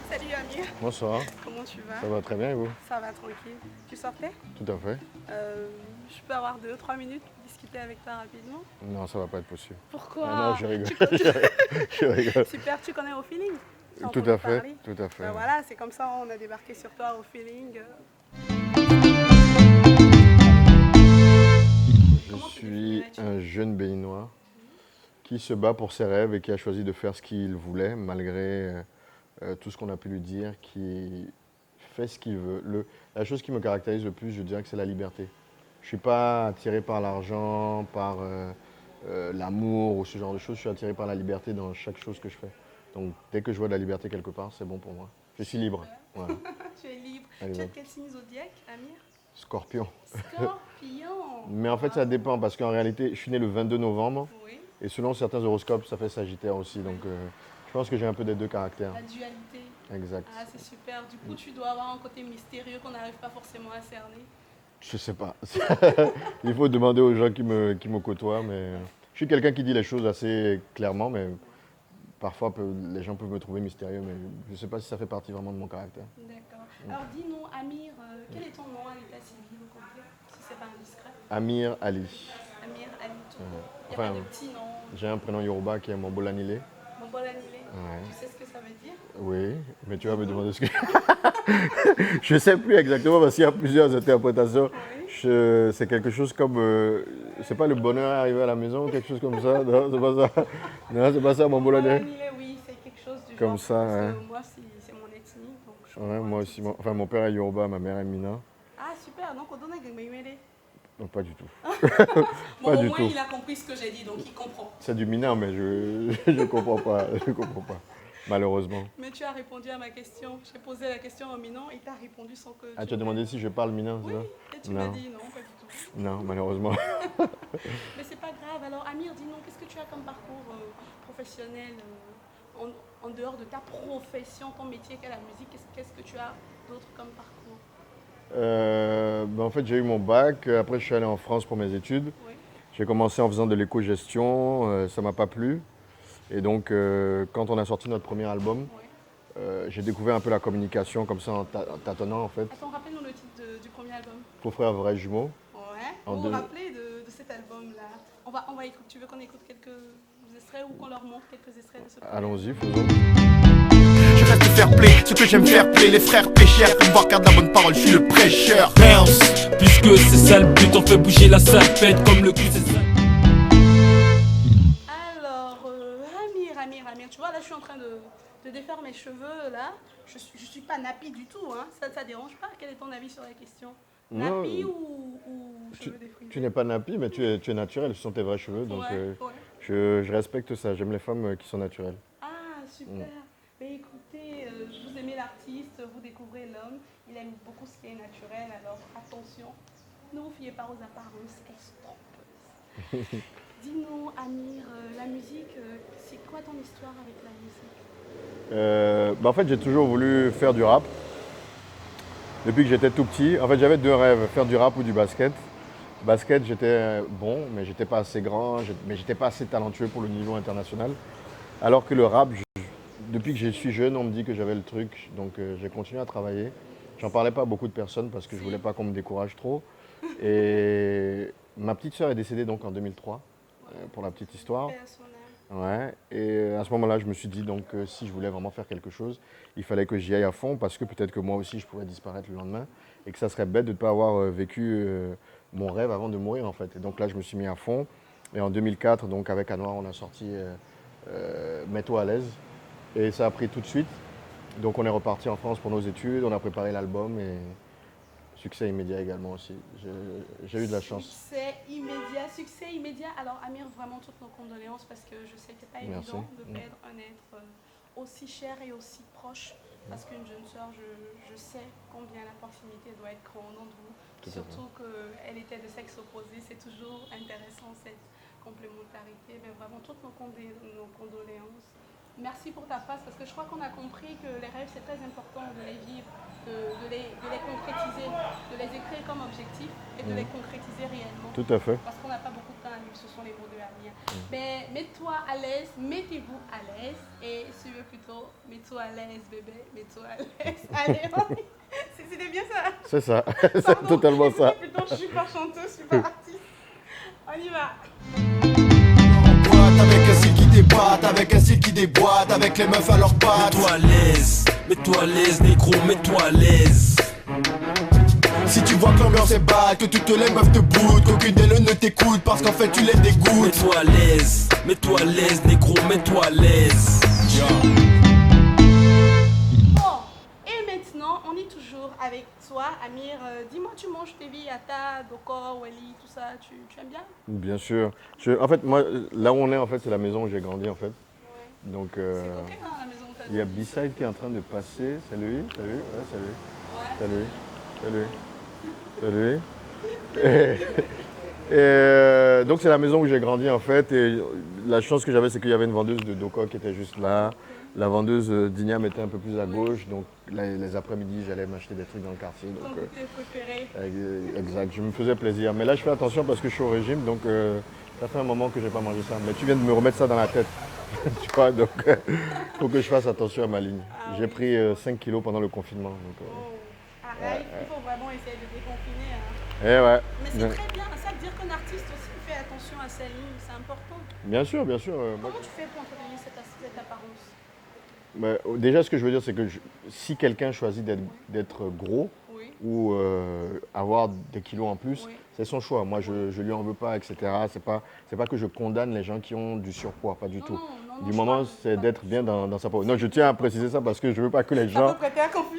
Salut Amir, Bonsoir, comment tu vas? ça va très bien et vous? Ça va tranquille. Tu sortais? Tout à fait. Je peux avoir 2 ou 3 minutes pour discuter avec toi rapidement? Non, ça va pas être possible. Ah non, Pourquoi? je rigole, Tu co- tu- je rigole. Super, tu connais Au Feeling? T'as Tout entendu à fait, parler? tout à fait. Ben voilà, c'est comme ça, on a débarqué sur toi Au Feeling. Je Comment te suis définirais-tu? un jeune Béninois qui se bat pour ses rêves et qui a choisi de faire ce qu'il voulait malgré tout ce qu'on a pu lui dire, qui fait ce qu'il veut. La chose qui me caractérise le plus, je dirais que c'est la liberté. Je ne suis pas attiré par l'argent, par l'amour ou ce genre de choses. Je suis attiré par la liberté dans chaque chose que je fais. Donc dès que je vois de la liberté quelque part, c'est bon pour moi. Je suis libre. Voilà. Tu es libre. Allez, Tu es hop. de quel signe zodiaque, Amir? Scorpion. Scorpion. Mais en fait, ça Wow. dépend parce qu'en réalité, je suis né le 22 novembre Oui, et selon certains horoscopes, ça fait Sagittaire aussi. Donc je pense que j'ai un peu des deux caractères. la dualité. Exact. Ah, c'est super. Du coup, tu dois avoir un côté mystérieux qu'on n'arrive pas forcément à cerner. Je sais pas. Il faut demander aux gens qui me côtoient. Mais je suis quelqu'un qui dit les choses assez clairement, mais parfois les gens peuvent me trouver mystérieux. Mais je ne sais pas si ça fait partie vraiment de mon caractère. D'accord. Alors dis-nous, Amir, quel est ton nom à l'état civil au complet, si c'est pas indiscret? Amir Ali. Amir Ali tout court. Il n'y a Enfin, pas de petit nom. j'ai un prénom Yoruba qui est Mambolanile. Mambolanile. Ouais. Tu sais ce que ça veut dire? Oui, mais tu vas me demander ce que. Je ne sais plus exactement parce qu'il y a plusieurs interprétations. Oui. C'est quelque chose comme. C'est pas le bonheur arrivé à la maison, quelque chose comme ça. Non, c'est pas ça. Non, c'est pas ça, mon bologais. Mambolanile, oui, c'est quelque chose du Comme genre. ça, Parce hein. que moi, c'est mon ethnie, donc je Ouais, comprends moi un aussi. tout petit Enfin, mon père est Yoruba, ma mère est Mina. Ah, super. Donc, on donne un gagne. Non, pas du tout. Bon, Pas au du moins, tout. il a compris ce que j'ai dit, donc il comprend. C'est du Mina, mais je comprends pas. Je comprends pas. Malheureusement. Mais tu as répondu à ma question. J'ai posé la question au Minon et tu as répondu sans que Ah, tu as demandé si je parle Mina, c'est Oui, ça? et tu m'as Non. dit non, pas du tout. Non, malheureusement. Mais c'est pas grave. Alors, Amir, dis-nous, qu'est-ce que tu as comme parcours professionnel en dehors de ta profession, ton métier qu'est la musique? Qu'est-ce que tu as d'autre comme parcours? En fait, j'ai eu mon bac. Après, je suis allé en France pour mes études. Oui, J'ai commencé en faisant de l'éco-gestion. Ça m'a pas plu. Et donc, quand on a sorti notre premier album, oui. j'ai découvert un peu la communication comme ça en tâtonnant en fait. Attends, rappelle-nous le titre du premier album. Faux frère, vrai jumeau. Ouais. En Pour deux- vous rappeler de cet album-là. On va écouter. Tu veux qu'on écoute quelques extraits ou qu'on leur montre quelques extraits de ce premier Allons-y, album? faisons. Je reste fair play, ce que j'aime faire play, les frères pécheurs, pour voir garde la bonne parole, je suis le prêcheur. Bounce, puisque c'est ça le but, on fait bouger la salpette comme le cul, c'est ça. Alors, Amir, tu vois, là, je suis en train de défaire mes cheveux, là. Je suis pas nappy du tout, hein. Ça dérange pas? Quel est ton avis sur la question? Non, Nappy ou cheveux défrisés? Tu n'es pas nappy, mais tu es naturel. Ce sont tes vrais cheveux. Donc, Ouais, ouais. je respecte ça. J'aime les femmes qui sont naturelles. Ah, super. Mais écoutez, vous aimez l'artiste, vous découvrez l'homme. Il aime beaucoup ce qui est naturel, alors attention. Ne vous fiez pas aux apparences, elles sont trompeuses. Dis-nous, Amir, la musique, c'est quoi ton histoire avec la musique? En fait, j'ai toujours voulu faire du rap. Depuis que j'étais tout petit, en fait, j'avais deux rêves, faire du rap ou du basket. Basket, j'étais bon, mais j'étais pas assez grand, mais j'étais pas assez talentueux pour le niveau international. Alors que le rap, depuis que je suis jeune, on me dit que j'avais le truc, donc j'ai continué à travailler. J'en parlais pas à beaucoup de personnes parce que je voulais pas qu'on me décourage trop. Et ma petite sœur est décédée donc en 2003, pour la petite histoire. Paix à son âme. Ouais. Et à ce moment-là, je me suis dit donc si je voulais vraiment faire quelque chose, il fallait que j'y aille à fond parce que peut-être que moi aussi je pourrais disparaître le lendemain et que ça serait bête de ne pas avoir vécu mon rêve avant de mourir en fait. Et donc là, je me suis mis à fond. Et en 2004, donc avec Anwar, on a sorti Mets-toi à l'aise. Et ça a pris tout de suite. Donc on est reparti en France pour nos études, on a préparé l'album et succès immédiat également aussi. J'ai eu de la chance. Succès immédiat. Alors Amir, vraiment toutes nos condoléances parce que je sais que c'est pas Merci. évident de perdre un être aussi cher et aussi proche. Parce qu'une jeune sœur, je sais combien la proximité doit être grande entre vous. Tout à fait. Surtout qu'elle était de sexe opposé, c'est complémentarité. Mais vraiment, toutes nos condoléances. Merci pour ta phrase, parce que je crois qu'on a compris que les rêves, c'est très important de les vivre, de les concrétiser, de les écrire comme objectif et de les concrétiser réellement. Tout à fait. Parce qu'on n'a pas beaucoup de temps à vivre, ce sont les mots de l'avenir. Mais mets-toi à l'aise, mettez-vous à l'aise, et si tu veux plutôt, mets-toi à l'aise, bébé, mets-toi à l'aise. Allez, c'était bien ça. C'est ça, c'est Pardon, totalement ça. Plutôt, je suis pas chanteuse, je suis pas artiste. On y va. Avec un style qui débatte, avec un style qui déboîte, avec les meufs à leurs pattes. Mets-toi à l'aise, négro, mets-toi à l'aise. Si tu vois que l'ambiance est bad, que toutes les meufs te boutent, qu'aucune d'elles ne t'écoute parce qu'en fait tu les dégoûtes. Mets-toi à l'aise, négro, mets-toi à l'aise. Bon, et maintenant, on est toujours avec toi, Amir. Dis-moi, tu manges tes vies à ta, Dokor, Wally, tout ça, tu aimes bien? Bien sûr. En fait, moi, là où on est, en fait, c'est la maison où j'ai grandi, en fait. Ouais. Donc, C'est coquet, hein, la maison où t'as il y a grandi. B-Side qui est en train de passer. Salut, salut, ouais, salut. Ouais. Salut, salut. Donc c'est la maison où j'ai grandi en fait, et la chance que j'avais c'est qu'il y avait une vendeuse de Doka qui était juste là. La vendeuse d'Ignam était un peu plus à gauche, donc les après-midi j'allais m'acheter des trucs dans le quartier. Ton Donc, goûter préféré. exact, je me faisais plaisir. Mais là je fais attention parce que je suis au régime, donc ça fait un moment que je n'ai pas mangé ça. Mais tu viens de me remettre ça dans la tête, tu vois, donc il faut que je fasse attention à ma ligne. J'ai pris 5 kilos pendant le confinement. Donc, Arrête, il faut vraiment essayer de déconfiner. Hein. ouais. Mais c'est très bien, ça veut dire qu'un artiste aussi fait attention à sa ligne, c'est important. Bien sûr, bien sûr. Comment tu fais pour entretenir cette apparence? Déjà, ce que je veux dire, c'est que si quelqu'un choisit d'être gros Oui. ou avoir des kilos en plus, Oui. c'est son choix. Moi, je ne lui en veux pas, etc. C'est pas que je condamne les gens qui ont du surpoids, pas du tout. Du moment, c'est d'être bien dans sa peau. Non, je tiens à préciser ça parce que je ne veux pas que les gens...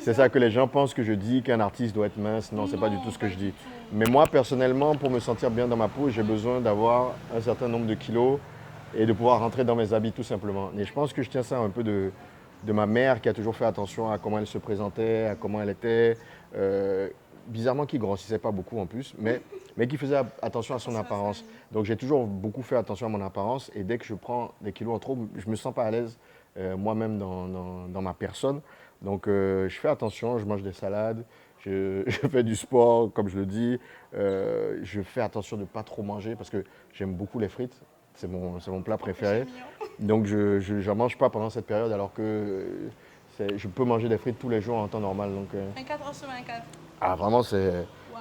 C'est ça, que les gens pensent que je dis qu'un artiste doit être mince. Non, c'est pas du tout ce que je dis. Mais moi, personnellement, pour me sentir bien dans ma peau, j'ai besoin d'avoir un certain nombre de kilos et de pouvoir rentrer dans mes habits tout simplement. Et je pense que je tiens ça un peu de ma mère qui a toujours fait attention à comment elle se présentait, à comment elle était. Bizarrement, qui grossissait pas beaucoup en plus, mais qui faisait attention à son apparence. Donc j'ai toujours beaucoup fait attention à mon apparence, et dès que je prends des kilos en trop, je me sens pas à l'aise moi-même dans ma personne. Donc je fais attention, je mange des salades, je fais du sport, comme je le dis. Je fais attention de ne pas trop manger parce que j'aime beaucoup les frites. C'est mon plat préféré. Donc je n'en mange pas pendant cette période, alors que je peux manger des frites tous les jours en temps normal. Donc, 24 heures sur 24. Ah, vraiment, c'est... Wow.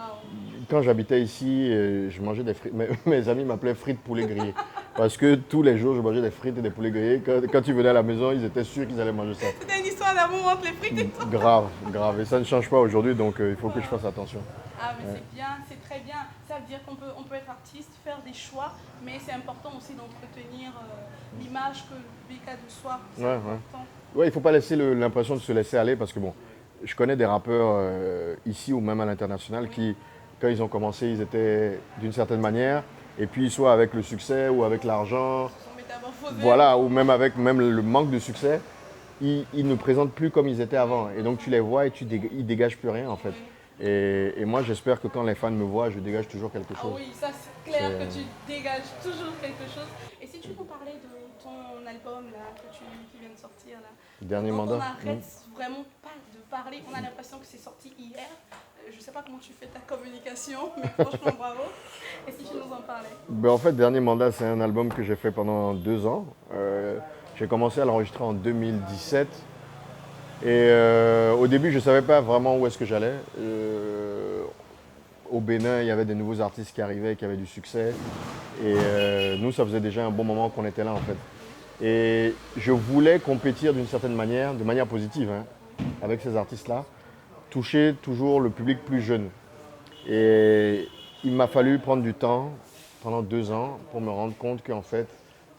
Quand j'habitais ici, je mangeais des frites. Mes amis m'appelaient frites poulet grillé. Parce que tous les jours, je mangeais des frites et des poulets grillés. Quand ils venaient à la maison, ils étaient sûrs qu'ils allaient manger ça. C'était une histoire d'amour entre les frites et tout. Grave. Et ça ne change pas aujourd'hui, donc il faut que je fasse attention. Ah, mais c'est bien, c'est très bien. Ça veut dire qu'on peut être artiste, faire des choix, mais c'est important aussi d'entretenir l'image que BK de soi. C'est important. Ouais, il ne faut pas laisser l'impression de se laisser aller, parce que bon, je connais des rappeurs ici ou même à l'international qui, quand ils ont commencé, ils étaient d'une certaine manière, et puis soit avec le succès ou avec l'argent, voilà, ou même avec le manque de succès, ils ne présentent plus comme ils étaient avant. Et donc tu les vois et ils dégagent plus rien en fait. Et moi j'espère que quand les fans me voient, je dégage toujours quelque chose. Ah oui, ça c'est clair que tu dégages toujours quelque chose. Et si tu nous parlais de ton album là, qui vient de sortir là, Dernier mandat. On n'arrête vraiment pas de parler, on a l'impression que c'est sorti hier. Je ne sais pas comment tu fais ta communication, mais franchement bravo. Et si tu nous en parlais? En fait, Dernier mandat, c'est un album que j'ai fait pendant 2 ans. J'ai commencé à l'enregistrer en 2017. Et au début, je ne savais pas vraiment où est-ce que j'allais. Au Bénin, il y avait des nouveaux artistes qui arrivaient, qui avaient du succès. Et nous, ça faisait déjà un bon moment qu'on était là, en fait. Et je voulais compétir d'une certaine manière, de manière positive, hein, avec ces artistes-là, toucher toujours le public plus jeune. Et il m'a fallu prendre du temps, pendant 2 ans, pour me rendre compte qu'en fait,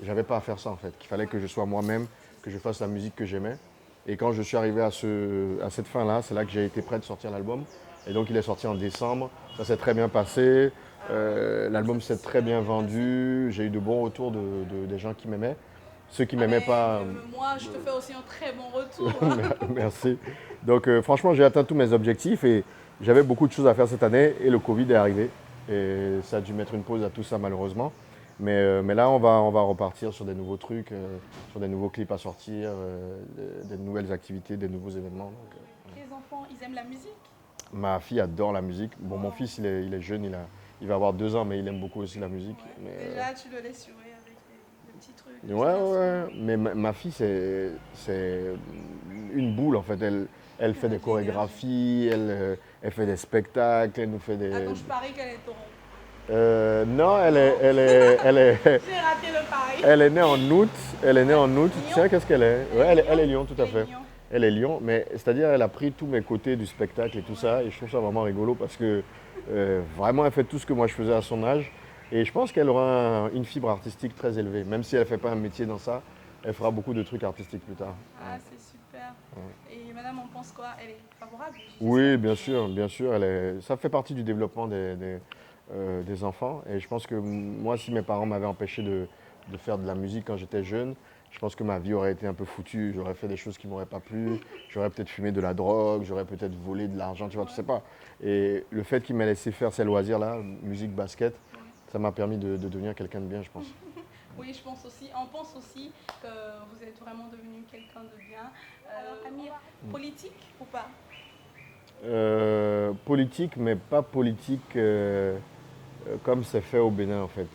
j'avais pas à faire ça, en fait. Qu'il fallait que je sois moi-même, que je fasse la musique que j'aimais. Et quand je suis arrivé à cette fin-là, c'est là que j'ai été prêt de sortir l'album. Et donc il est sorti en décembre, ça s'est très bien passé. L'album s'est très bien vendu, j'ai eu de bons retours des gens qui m'aimaient. Ceux qui ne m'aimaient pas... Moi, je te fais aussi un très bon retour. Hein. Merci. Donc franchement, j'ai atteint tous mes objectifs et j'avais beaucoup de choses à faire cette année et le Covid est arrivé. Et ça a dû mettre une pause à tout ça malheureusement. Mais là, on va repartir sur des nouveaux trucs, sur des nouveaux clips à sortir, des nouvelles activités, des nouveaux événements. Donc, Les enfants, ils aiment la musique? ma fille adore la musique. Bon, mon fils, il est jeune, il va avoir 2 ans, mais il aime beaucoup aussi la musique. Ouais. Mais, Déjà, tu le laisses jouer avec les petits trucs. les ouais, petits ouais, instruments. mais ma fille, c'est une boule en fait. Elle fait des chorégraphies, elle fait des spectacles, elle nous fait des. Attends, je parie qu'elle est taureau. Non, elle est J'ai raté le pari. elle est née en août. Elle est née en août. Lion. Tiens, qu'est-ce qu'elle est? Ouais, elle est lion, tout à Elle est fait. lion. Elle est lion, mais c'est-à-dire elle a pris tous mes côtés du spectacle et tout ça, et je trouve ça vraiment rigolo parce que vraiment elle fait tout ce que moi je faisais à son âge, et je pense qu'elle aura une fibre artistique très élevée, même si elle ne fait pas un métier dans ça, elle fera beaucoup de trucs artistiques plus tard. Ah, c'est super. Et madame, on pense quoi? Elle est favorable? Oui, bien sûr, bien sûr, ça fait partie du développement des enfants, et je pense que moi, si mes parents m'avaient empêché de faire de la musique quand j'étais jeune, je pense que ma vie aurait été un peu foutue. J'aurais fait des choses qui ne m'auraient pas plu. J'aurais peut-être fumé de la drogue, j'aurais peut-être volé de l'argent, tu vois, tu sais pas. Et le fait qu'il m'ait laissé faire ces loisirs-là, musique, basket, ça m'a permis de devenir quelqu'un de bien, je pense. Oui, je pense aussi. On pense aussi que vous êtes vraiment devenu quelqu'un de bien. Alors, Amir, politique ou pas? Politique, mais pas politique comme c'est fait au Bénin, en fait.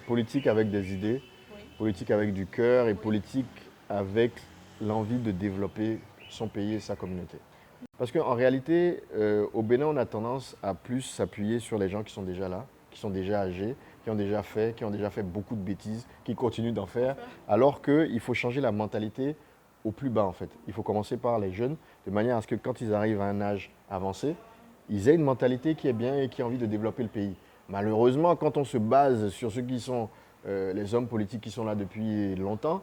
Politique avec des idées, Oui. politique avec du cœur et politique avec l'envie de développer son pays et sa communauté. Parce qu'en réalité, au Bénin, on a tendance à plus s'appuyer sur les gens qui sont déjà là, qui sont déjà âgés, qui ont déjà fait beaucoup de bêtises, qui continuent d'en faire, alors qu'il faut changer la mentalité au plus bas en fait. Il faut commencer par les jeunes, de manière à ce que quand ils arrivent à un âge avancé, ils aient une mentalité qui est bien et qui a envie de développer le pays. Malheureusement, quand on se base sur ceux qui sont les hommes politiques qui sont là depuis longtemps,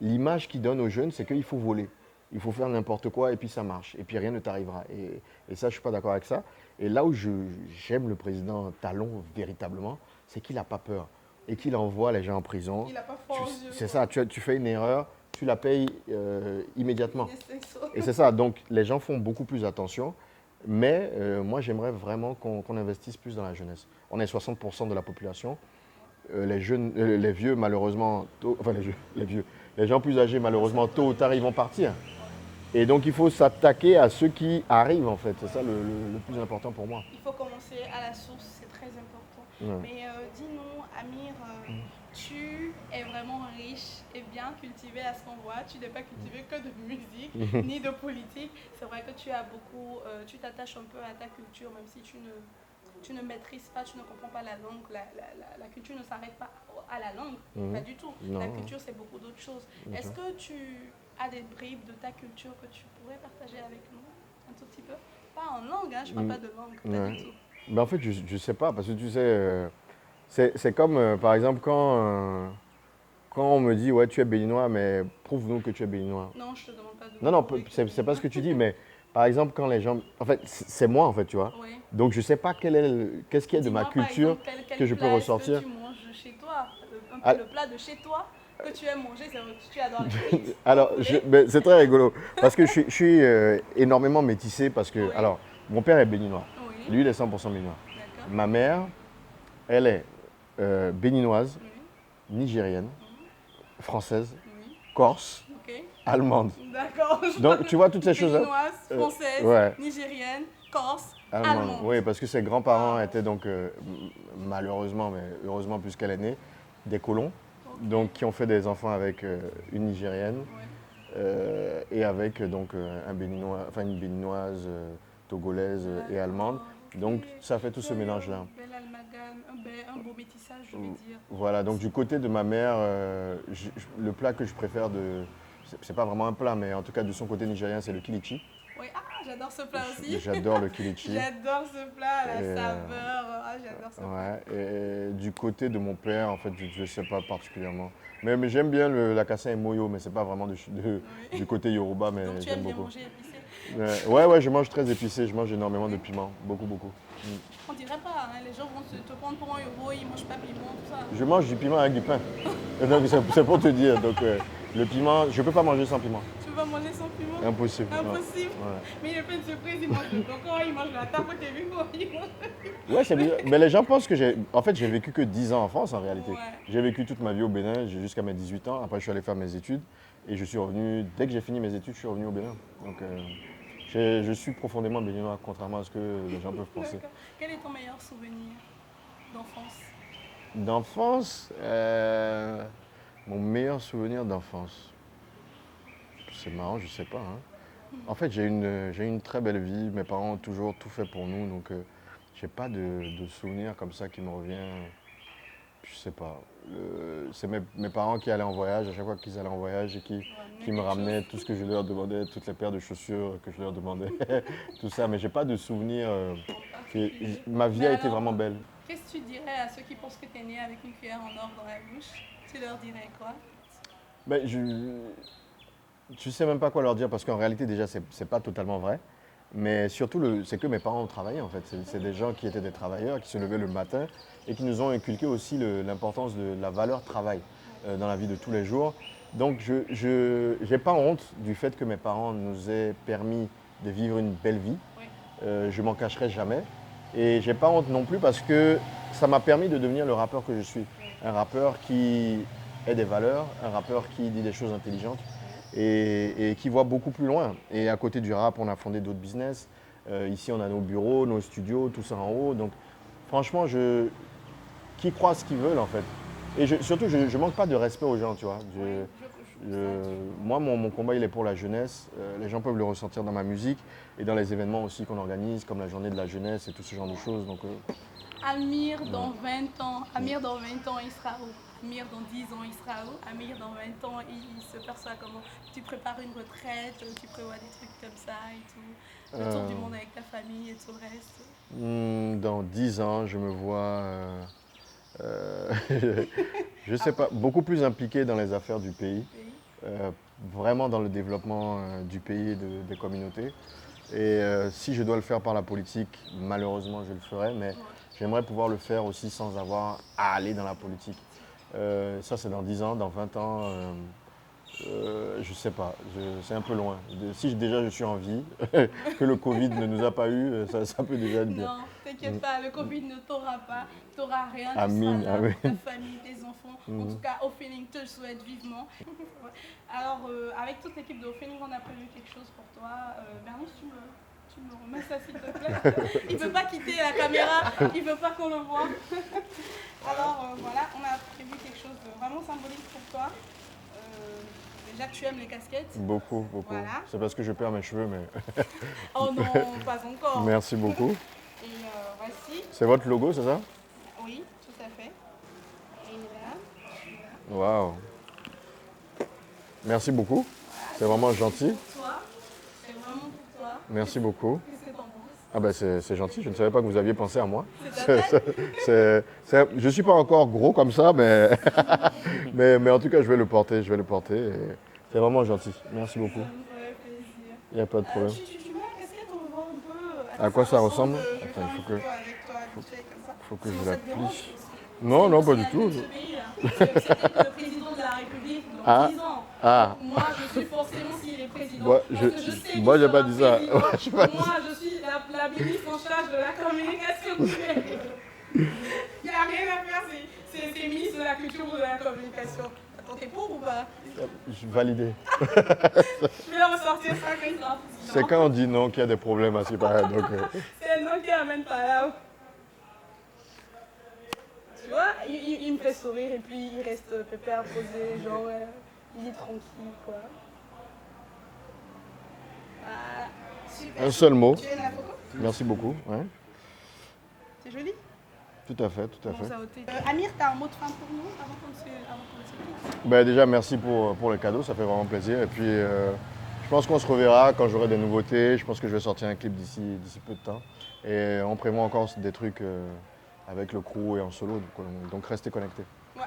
l'image qu'ils donnent aux jeunes, c'est qu'il faut voler. Il faut faire n'importe quoi et puis ça marche. Et puis rien ne t'arrivera. Et ça, je ne suis pas d'accord avec ça. Et là où j'aime le président Talon véritablement, c'est qu'il n'a pas peur et qu'il envoie les gens en prison. Il n'a pas froid aux yeux. C'est ça, tu fais une erreur, tu la payes immédiatement. C'est ça. Et c'est ça, donc les gens font beaucoup plus attention. Mais moi, j'aimerais vraiment qu'on investisse plus dans la jeunesse. On est 60% de la population. Les vieux, malheureusement, les gens plus âgés, malheureusement, tôt ou tard, ils vont partir. Et donc, il faut s'attaquer à ceux qui arrivent, en fait. C'est ça le plus important pour moi. Il faut commencer à la source, c'est très important. Ouais. Mais dis-nous, Amir, tu es vraiment riche et bien cultivé à ce qu'on voit. Tu n'es pas cultivé que de musique ni de politique. C'est vrai que tu as beaucoup, tu t'attaches un peu à ta culture, même si tu ne maîtrises pas, tu ne comprends pas la langue. La culture ne s'arrête pas à la langue, pas du tout. Non. La culture, c'est beaucoup d'autres choses. Est-ce que tu as des bribes de ta culture que tu pourrais partager avec nous un tout petit peu? Pas en langue, hein, je ne parle pas de langue, pas du tout. Ben, en fait, je ne sais pas, parce que tu sais, c'est comme, par exemple, quand on me dit, ouais, tu es béninois, mais prouve-nous que tu es béninois. Non, je te demande pas de... Non, c'est pas ce que tu dis, mais par exemple, quand les gens... En fait, c'est moi, en fait, tu vois. Oui. Donc, je ne sais pas qu'est-ce qu'il y a de ma Dis-moi, par culture exemple, quel que je peux plat ressortir. Est-ce que tu manges chez toi? Un peu Ah. le plat de chez toi que tu aimes manger, c'est vrai que tu adores les frites. Alors, ben, c'est très rigolo, parce que je suis énormément métissé, parce que, Oui. alors, mon père est béninois. Oui, Lui, il est 100% béninois. d'accord. Ma mère, elle est béninoise, Oui, nigérienne, française, oui, corse, ok. allemande. D'accord. Donc, tu vois toutes ces choses-là. Béninoise, française, ouais. nigérienne, corse, Allemande. allemande. Oui, parce que ses grands-parents étaient donc, malheureusement, mais heureusement puisqu'elle est née, des colons, donc qui ont fait des enfants avec une nigérienne Ouais. et avec donc un béninois, enfin une béninoise, togolaise et allemande. Donc ça fait tout ce mélange-là. Bel amalgame, un beau métissage, je vais dire. Voilà, donc du côté de ma mère, le plat que je préfère c'est pas vraiment un plat, mais en tout cas de son côté nigérien, c'est le kilichi. Oui, ah, j'adore ce plat aussi. J'adore le kilichi. J'adore ce plat, la Et, saveur. Ah, j'adore ce plat. Ouais, et du côté de mon père, en fait, je ne sais pas particulièrement. Mais j'aime bien la kassa et moyo, mais c'est pas vraiment du côté Yoruba, mais Donc tu j'aime aimes bien beaucoup. manger épicé? Ouais, je mange très épicé, je mange énormément de piment, beaucoup. On dirait pas, hein, les gens vont te prendre pour un euro, ils mangent pas piment, tout ça. Je mange du piment avec du pain. Donc c'est pour te dire. Donc le piment, je peux pas manger sans piment. Tu pas manger sans piment? Impossible. Impossible. Ouais. Mais il est plein de surprises, il mange le coco, il mange la tarte, t'es vu quoi? Il mange- Ouais, c'est bizarre. Mais les gens pensent que j'ai vécu que 10 ans en France en réalité. Ouais. J'ai vécu toute ma vie au Bénin, jusqu'à mes 18 ans. Après, je suis allé faire mes études et je suis revenu, dès que j'ai fini mes études, je suis revenu au Bénin. Donc, je suis profondément béninois, contrairement à ce que les gens peuvent penser. D'accord. Quel est ton meilleur souvenir d'enfance? D'enfance, mon meilleur souvenir d'enfance. C'est marrant, je sais pas, hein. En fait, j'ai une très belle vie. Mes parents ont toujours tout fait pour nous, donc j'ai pas de souvenir comme ça qui me revient. Je sais pas. C'est mes parents qui allaient en voyage, à chaque fois qu'ils allaient en voyage et qui me ramenaient tout ce que je leur demandais, toutes les paires de chaussures que je leur demandais, tout ça. Mais j'ai pas de souvenir. Ma vie Mais a été alors, vraiment belle. Qu'est-ce que tu dirais à ceux qui pensent que tu es né avec une cuillère en or dans la bouche? Tu leur dirais quoi? Ben, je sais même pas quoi leur dire parce qu'en réalité déjà c'est pas totalement vrai. Mais surtout c'est que mes parents ont travaillé en fait. C'est des gens qui étaient des travailleurs, qui se levaient le matin et qui nous ont inculqué aussi l'importance de la valeur travail dans la vie de tous les jours. Donc je n'ai pas honte du fait que mes parents nous aient permis de vivre une belle vie. Oui. Je m'en cacherai jamais. Et j'ai pas honte non plus parce que ça m'a permis de devenir le rappeur que je suis. Un rappeur qui a des valeurs, un rappeur qui dit des choses intelligentes et qui voit beaucoup plus loin. Et à côté du rap, on a fondé d'autres business. Ici, on a nos bureaux, nos studios, tout ça en haut. Donc franchement, qui croit ce qu'ils veulent en fait. Et surtout, je ne manque pas de respect aux gens, tu vois. Moi, mon combat, il est pour la jeunesse. Les gens peuvent le ressentir dans ma musique et dans les événements aussi qu'on organise, comme la journée de la jeunesse et tout ce genre de choses. Donc, Amir dans 20 ans, Amir dans 20 ans, il sera où? Amir dans 10 ans, il sera où? Amir dans 20 ans, il se perçoit comment? Tu prépares une retraite, tu prévois des trucs comme ça et tout. Le tour du monde avec ta famille et tout le reste. Dans 10 ans, je me vois, je sais pas, beaucoup plus impliqué dans les affaires du pays, vraiment dans le développement du pays et des communautés. Et si je dois le faire par la politique, malheureusement, je le ferai, mais j'aimerais pouvoir le faire aussi sans avoir à aller dans la politique. Ça, c'est dans 10 ans, dans 20 ans, je sais pas, c'est un peu loin. Si déjà je suis en vie, que le Covid ne nous a pas eu, ça peut déjà être bien. Non, t'inquiète pas, le Covid ne t'aura pas, t'auras rien, tu Amine, seras là, amine. ta famille, tes enfants. En tout cas, Ophéling te le souhaite vivement. Alors, avec toute l'équipe de Ophéling, on a prévu quelque chose pour toi. Bernard, tu me remets ça s'il te plaît. Il ne veut pas quitter la caméra, il ne veut pas qu'on le voit. Alors voilà, on a prévu quelque chose de vraiment symbolique pour toi. Déjà, tu aimes les casquettes? Beaucoup, beaucoup. Voilà. C'est parce que je perds mes cheveux, mais Oh non, pas encore. merci beaucoup. Et voici, C'est votre logo, c'est ça? oui, tout à fait. Et là, Waouh. Merci beaucoup. C'est vraiment gentil. pour toi, c'est vraiment pour toi. Merci beaucoup. Qu'est-ce que t'en penses? Ah ben c'est gentil, je ne savais pas que vous aviez pensé à moi. C'est ta taille? Je ne suis pas encore gros comme ça, mais, mais en tout cas je vais le porter, et c'est vraiment gentil. Merci beaucoup. Ça me ferait plaisir. Il n'y a pas de problème. Tu mets la casquette, on voit un peu À quoi ça ressemble? Je vais Attends, faire il une faut photo que- avec toi, vite fait, comme ça. faut que Sinon, je la ça te dérange, plie. parce que Non, non, c'est pas la du tout. vie de ce pays, là. C'était le président de la République dans Ah. 10 ans. Ah. Moi, je suis forcément s'il est président. Moi, parce que je sais moi, qu'il j'ai pas sera dit ça. président. Ouais, j'ai pas dit Moi, je suis la ministre en charge de la communication. Il n'y a rien à faire, c'est ministre de la culture ou de la communication. Attends, t'es pour ou pas? Je validé. Je vais leur ressortir ça quand il sera président. C'est quand on dit non qu'il y a des problèmes à ce pareil. Donc, C'est un nom qui amène pas là. Tu vois, il me fait sourire et puis il reste pépère posé, genre il est tranquille quoi. Voilà, super. un seul mot. Tu aimes la photo? Merci beaucoup. Ouais. C'est joli? Tout à fait, tout à Bon, fait. ça a ôté. Amir, t'as un mot de fin pour nous avant qu'on se quitte? Ben, déjà, merci pour le cadeau, ça fait vraiment plaisir. Et puis, je pense qu'on se reverra quand j'aurai des nouveautés. Je pense que je vais sortir un clip d'ici peu de temps. Et on prévoit encore des trucs avec le crew et en solo. Donc restez connectés. Ouais.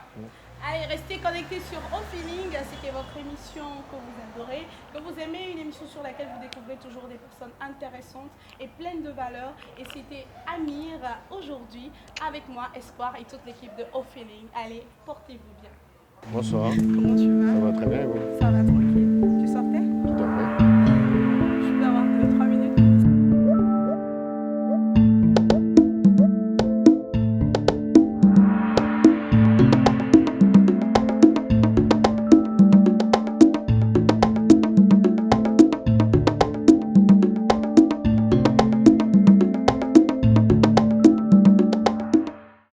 Allez, restez connectés sur Ophéling, c'était votre émission que vous adorez, que vous aimez, une émission sur laquelle vous découvrez toujours des personnes intéressantes et pleines de valeurs. Et c'était Amir aujourd'hui avec moi, Espoir et toute l'équipe de Ophéling. Allez, portez-vous bien. Bonsoir, Comment tu vas? ça va très bien et vous? Ça va trop